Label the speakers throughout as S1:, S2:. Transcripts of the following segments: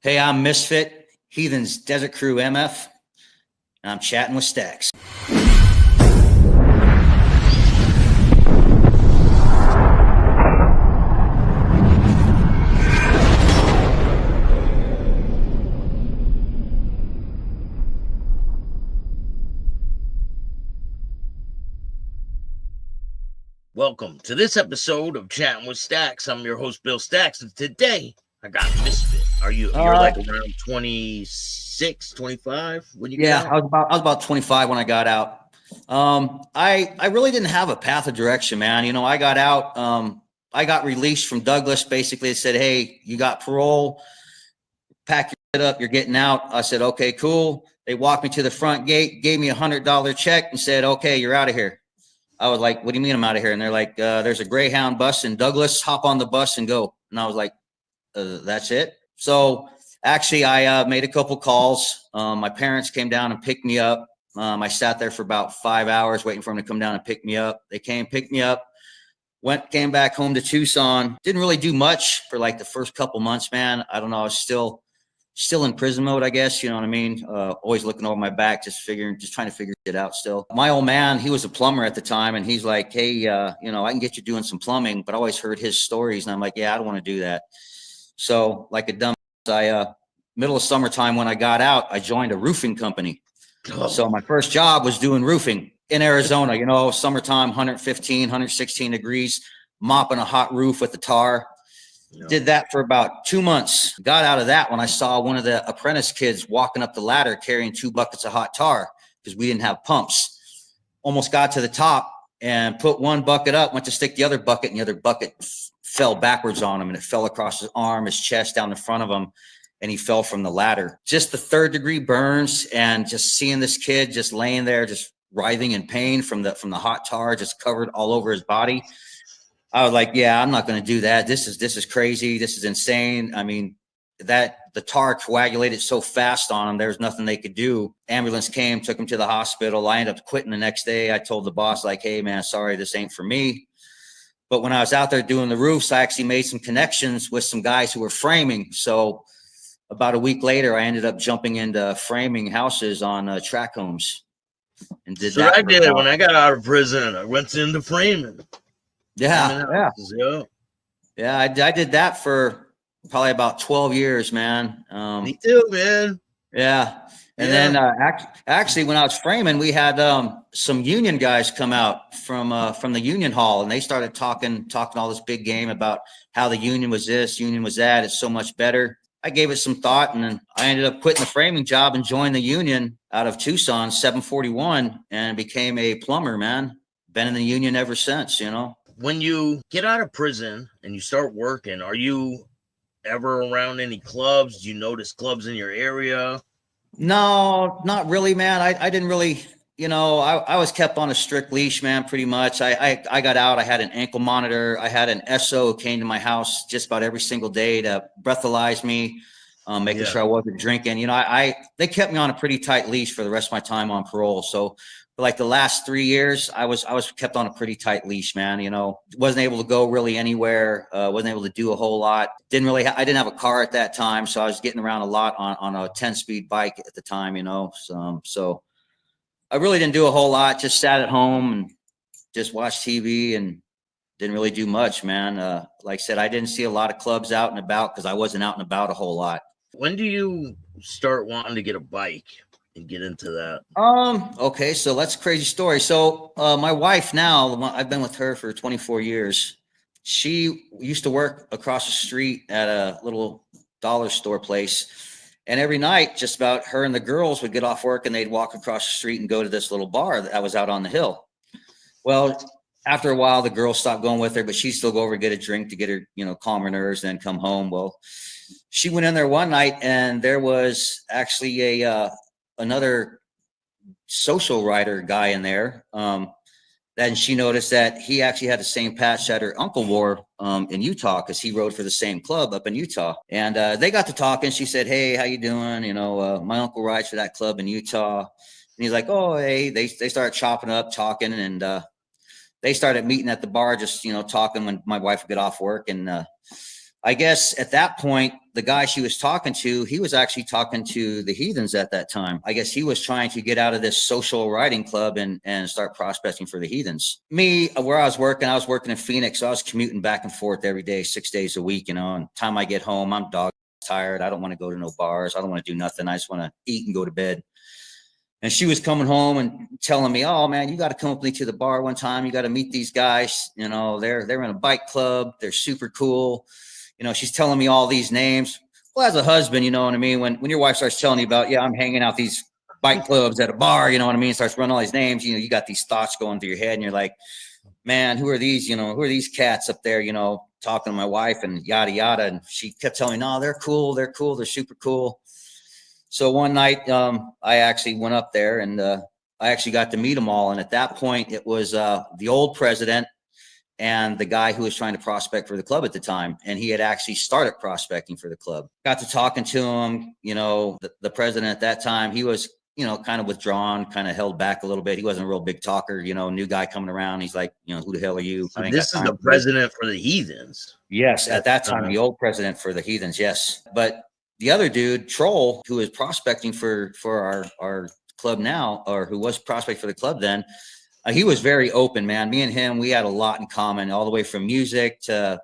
S1: Hey, I'm Misfit Heathens Desert Crew MF, and I'm chatting with Staxx.
S2: Welcome to this episode of Chatting with Staxx. I'm your host, Bill Staxx, and today I got Misfit. You're like around 26, 25 when you get out?
S1: I was about 25 when I got out. I really didn't have a path of direction, man. You know, I got out. I got released from Douglas. Basically, it said, "Hey, you got parole. Pack your shit up. You're getting out." I said, "Okay, cool." They walked me to the front gate, gave me $100 check, and said, "Okay, you're out of here." I was like, "What do you mean I'm out of here?" And they're like, "There's a Greyhound bus in Douglas. Hop on the bus and go." And I was like, "That's it?" So actually, I made a couple calls. My parents came down and picked me up. I sat there for about 5 hours waiting for them to come down and pick me up. They came, picked me up, came back home to Tucson. Didn't really do much for like the first couple months, man. I don't know. I was still in prison mode, I guess. You know what I mean? Always looking over my back, just trying to figure it out still. My old man, he was a plumber at the time, and he's like, "Hey, I can get you doing some plumbing," but I always heard his stories, and I'm like, "Yeah, I don't want to do that." So like a dumb, middle of summertime when I got out, I joined a roofing company. Oh. So my first job was doing roofing in Arizona, summertime, 115, 116 degrees, mopping a hot roof with the tar. Yeah. Did that for about 2 months. Got out of that when I saw one of the apprentice kids walking up the ladder carrying 2 buckets of hot tar because we didn't have pumps. Almost got to the top and put one bucket up, went to stick the other bucket, and the other bucket fell backwards on him, and it fell across his arm, his chest, down in front of him, and he fell from the ladder. Just the 3rd-degree burns, and just seeing this kid just laying there, just writhing in pain from the hot tar, just covered all over his body. I was like, "Yeah, I'm not going to do that. This is crazy. This is insane." I mean, the tar coagulated so fast on him, there was nothing they could do. Ambulance came, took him to the hospital. I ended up quitting the next day. I told the boss, like, "Hey, man, sorry, this ain't for me." But when I was out there doing the roofs, I actually made some connections with some guys who were framing. So about a week later, I ended up jumping into framing houses on track homes and did that.
S2: I did it when I got out of prison. I went into framing.
S1: Yeah. I did that for probably about 12 years, man.
S2: Me too, man.
S1: Yeah. And then actually, when I was framing, we had some union guys come out from the union hall, and they started talking all this big game about how the union was this, union was that. It's so much better. I gave it some thought, and then I ended up quitting the framing job and joined the union out of Tucson, 741, and became a plumber, man. Been in the union ever since,
S2: When you get out of prison and you start working, are you ever around any clubs? Do you notice clubs in your area?
S1: No, not really, man. I didn't really, I was kept on a strict leash, man, pretty much. I got out. I had an ankle monitor. I had an SO who came to my house just about every single day to breathalyze me, making sure I wasn't drinking. They kept me on a pretty tight leash for the rest of my time on parole. So for like the last 3 years, I was kept on a pretty tight leash, man. Wasn't able to go really anywhere. Wasn't able to do a whole lot. I didn't have a car at that time, so I was getting around a lot on a 10-speed bike at the time. So I really didn't do a whole lot. Just sat at home and just watched TV and didn't really do much, man. Like I said, I didn't see a lot of clubs out and about because I wasn't out and about a whole lot.
S2: When do you start wanting to get a bike and get into that?
S1: Okay, so that's a crazy story. So my wife now, I've been with her for 24 years. She used to work across the street at a little dollar store place. And every night, just about her and the girls would get off work and they'd walk across the street and go to this little bar that was out on the hill. Well, after a while, the girls stopped going with her, but she'd still go over and get a drink to get her, calm her nerves, and then come home. Well, she went in there one night and there was actually another social writer guy in there. Then she noticed that he actually had the same patch that her uncle wore in Utah, because he rode for the same club up in Utah. And they got to talking. She said, "Hey, how you doing? My uncle rides for that club in Utah." And he's like, "Oh, hey." They started chopping up, talking, and they started meeting at the bar, just talking when my wife would get off work. And I guess at that point, the guy she was talking to, he was actually talking to the Heathens at that time. I guess he was trying to get out of this social riding club and start prospecting for the Heathens. Me, where I was working in Phoenix. So I was commuting back and forth every day, 6 days a week, and time I get home, I'm dog tired. I don't want to go to no bars. I don't want to do nothing. I just want to eat and go to bed. And she was coming home and telling me, "Oh man, you got to come with me to the bar one time. You got to meet these guys. They're in a bike club. They're super cool." She's telling me all these names. Well, as a husband, you know what I mean? When your wife starts telling you about, yeah, I'm hanging out these bike clubs at a bar, you know what I mean? Starts running all these names, you got these thoughts going through your head and you're like, man, who are these, who are these cats up there, talking to my wife and yada, yada. And she kept telling me, no, they're cool. They're cool. They're super cool. So one night, I actually went up there and I actually got to meet them all. And at that point, it was the old president and the guy who was trying to prospect for the club at the time. And he had actually started prospecting for the club. Got to talking to him, the president at that time, he was, kind of withdrawn, kind of held back a little bit. He wasn't a real big talker, new guy coming around. He's like, who the hell are you?
S2: So this is the president for the Heathens.
S1: Yes. At that time, the old president for the Heathens. Yes. But the other dude, Troll, who is prospecting for our club now, or who was prospecting for the club then, he was very open, man. Me and him, we had a lot in common, all the way from music to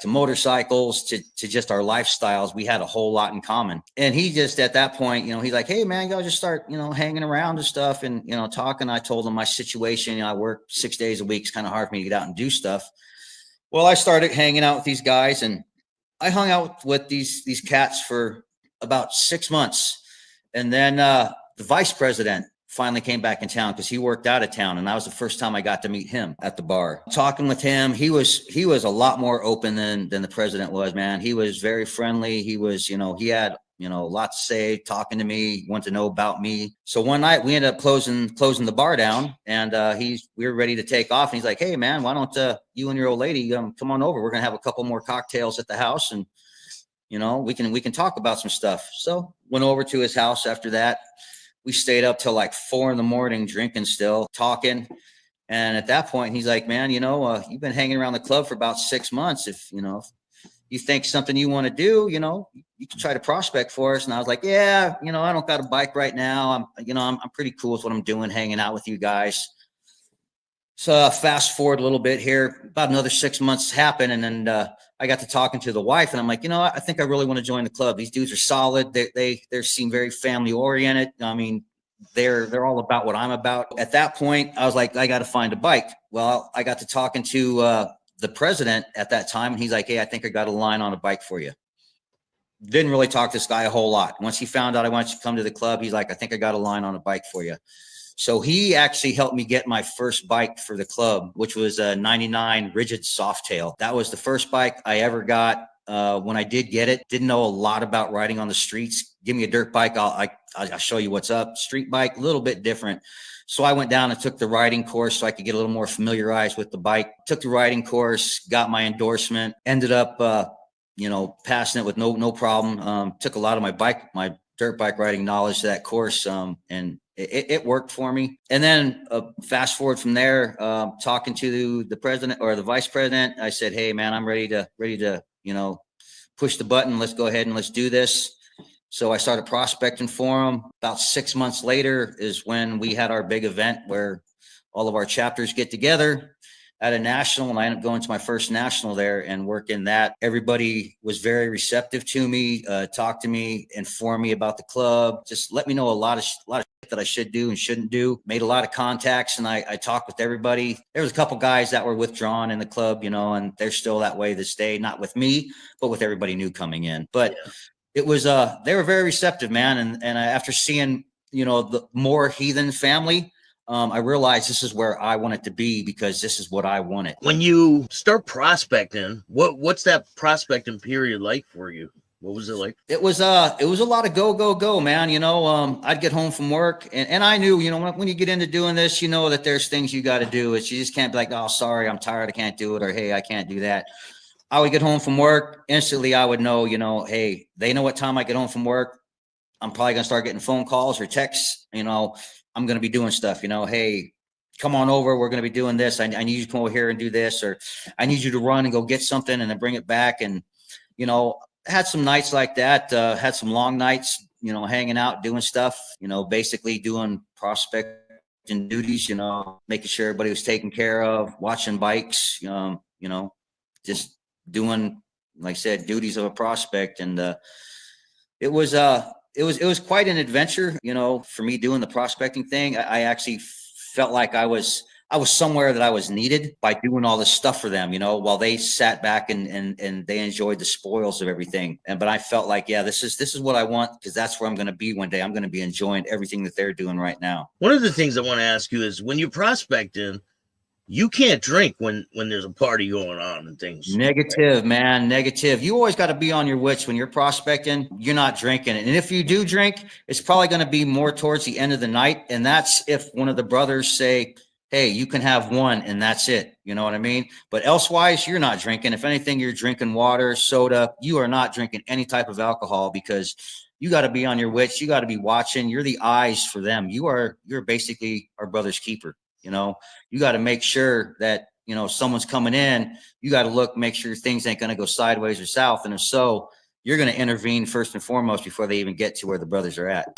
S1: motorcycles to just our lifestyles. We had a whole lot in common. And he just at that point, he's like, hey man, y'all just start, hanging around and stuff and, talking. I told him my situation. I work 6 days a week. It's kind of hard for me to get out and do stuff. Well, I started hanging out with these guys and I hung out with these cats for about 6 months. And then the vice president finally came back in town because he worked out of town. And that was the first time I got to meet him at the bar. Talking with him, he was a lot more open than the president was, man. He was very friendly. He was, he had, a lot to say, talking to me, wanted to know about me. So one night we ended up closing the bar down and we were ready to take off. And he's like, hey man, why don't you and your old lady come on over? We're going to have a couple more cocktails at the house and, we can talk about some stuff. So went over to his house after that. We stayed up till like 4 a.m, drinking still, talking. And at that point, he's like, man, you've been hanging around the club for about 6 months. If you think something you want to do, you can try to prospect for us. And I was like, yeah, I don't got a bike right now. I'm pretty cool with what I'm doing, hanging out with you guys. So fast forward a little bit here, about another 6 months happened. And then I got to talking to the wife and I'm like, I think I really want to join the club. These dudes are solid. They seem very family oriented. I mean, they're all about what I'm about. At that point, I was like, I got to find a bike. Well, I got to talking to the president at that time. And he's like, hey, I think I got a line on a bike for you. Didn't really talk to this guy a whole lot. Once he found out I wanted to come to the club, he's like, I think I got a line on a bike for you. So he actually helped me get my first bike for the club, which was a 99 rigid Softail. That was the first bike I ever got. When I did get it, didn't know a lot about riding on the streets. Give me a dirt bike, I'll show you what's up. Street bike, a little bit different. So I went down and took the riding course so I could get a little more familiarized with the bike. Took the riding course, got my endorsement, ended up, passing it with no problem. Took a lot of my dirt bike riding knowledge to that course, and it worked for me. And then fast forward from there, talking to the president or the vice president, I said, hey man, I'm ready to, push the button. Let's go ahead and let's do this. So I started prospecting for them. About 6 months later is when we had our big event where all of our chapters get together at a national. And I ended up going to my first national there and working that. Everybody was very receptive to me, talked to me, informed me about the club, just let me know a lot of shit that I should do and shouldn't do. Made a lot of contacts and I talked with everybody. There was a couple guys that were withdrawn in the club, and they're still that way this day, not with me, but with everybody new coming in. But it was, they were very receptive, man. And after seeing, the more Heathen family, I realized this is where I wanted to be because this is what I wanted.
S2: When you start prospecting, what's that prospecting period like for you? What was it like?
S1: It was a lot of go, man. I'd get home from work and I knew, when you get into doing this, that there's things you got to do. It's, you just can't be like, oh, sorry, I'm tired, I can't do it. Or, hey, I can't do that. I would get home from work. Instantly, I would know, hey, they know what time I get home from work. I'm probably going to start getting phone calls or texts. I'm going to be doing stuff, hey, come on over. We're going to be doing this. I need you to come over here and do this, or I need you to run and go get something and then bring it back. And you know, had some nights like that, had some long nights, you know, hanging out, doing stuff, you know, basically doing prospecting duties, you know, making sure everybody was taken care of, watching bikes, you know, just doing, like I said, duties of a prospect. And it was quite an adventure, you know, for me doing the prospecting thing. I actually felt like I was somewhere that I was needed by doing all this stuff for them, you know, while they sat back and they enjoyed the spoils of everything. But I felt like, yeah, this is what I want, because that's where I'm going to be one day. I'm going to be enjoying everything that they're doing right now.
S2: One of the things I want to ask you is, when you're prospecting, you can't drink when there's a party going on and things.
S1: Negative, man. Negative. You always got to be on your wits when you're prospecting. You're not drinking. And if you do drink, it's probably going to be more towards the end of the night. And that's if one of the brothers say, hey, you can have one and that's it. You know what I mean? But elsewise, you're not drinking. If anything, you're drinking water, soda. You are not drinking any type of alcohol, because you got to be on your wits. You got to be watching. You're the eyes for them. You're basically our brother's keeper. You know, you got to make sure that, you know, someone's coming in, you got to look, make sure things ain't going to go sideways or south. And if so, you're going to intervene first and foremost before they even get to where the brothers are at.